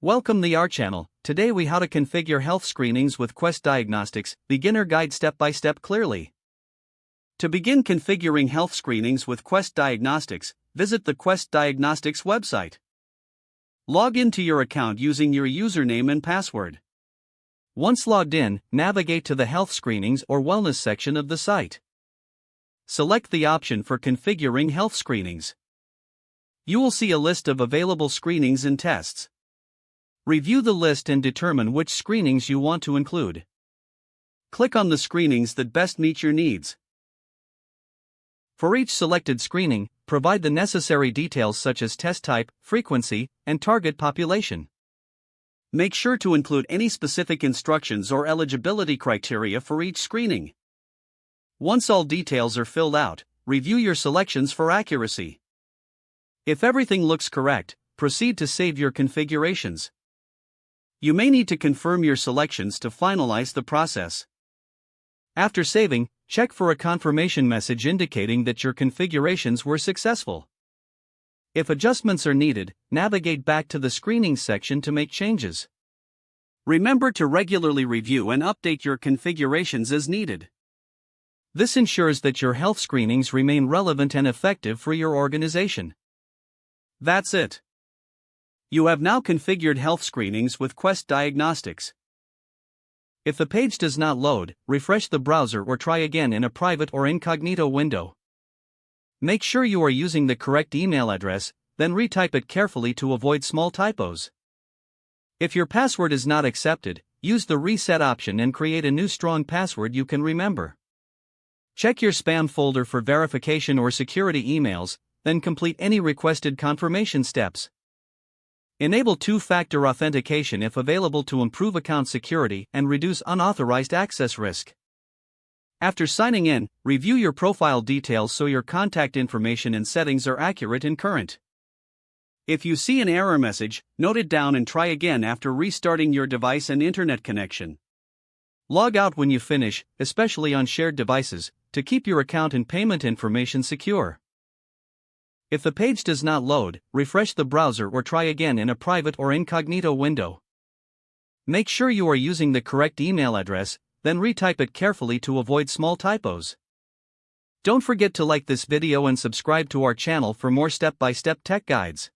Welcome to our channel. Today we how to configure health screenings with Quest Diagnostics, beginner guide step by step clearly. To begin configuring health screenings with Quest Diagnostics, visit the Quest Diagnostics website. Log into your account using your username and password. Once logged in, navigate to the health screenings or wellness section of the site. Select the option for configuring health screenings. You will see a list of available screenings and tests. Review the list and determine which screenings you want to include. Click on the screenings that best meet your needs. For each selected screening, provide the necessary details such as test type, frequency, and target population. Make sure to include any specific instructions or eligibility criteria for each screening. Once all details are filled out, review your selections for accuracy. If everything looks correct, proceed to save your configurations. You may need to confirm your selections to finalize the process. After saving, check for a confirmation message indicating that your configurations were successful. If adjustments are needed, navigate back to the screening section to make changes. Remember to regularly review and update your configurations as needed. This ensures that your health screenings remain relevant and effective for your organization. That's it. You have now configured health screenings with Quest Diagnostics. If the page does not load, refresh the browser or try again in a private or incognito window. Make sure you are using the correct email address, then retype it carefully to avoid small typos. If your password is not accepted, use the reset option and create a new strong password you can remember. Check your spam folder for verification or security emails, then complete any requested confirmation steps. Enable two-factor authentication if available to improve account security and reduce unauthorized access risk. After signing in, review your profile details so your contact information and settings are accurate and current. If you see an error message, note it down and try again after restarting your device and internet connection. Log out when you finish, especially on shared devices, to keep your account and payment information secure. If the page does not load, refresh the browser or try again in a private or incognito window. Make sure you are using the correct email address, then retype it carefully to avoid small typos. Don't forget to like this video and subscribe to our channel for more step-by-step tech guides.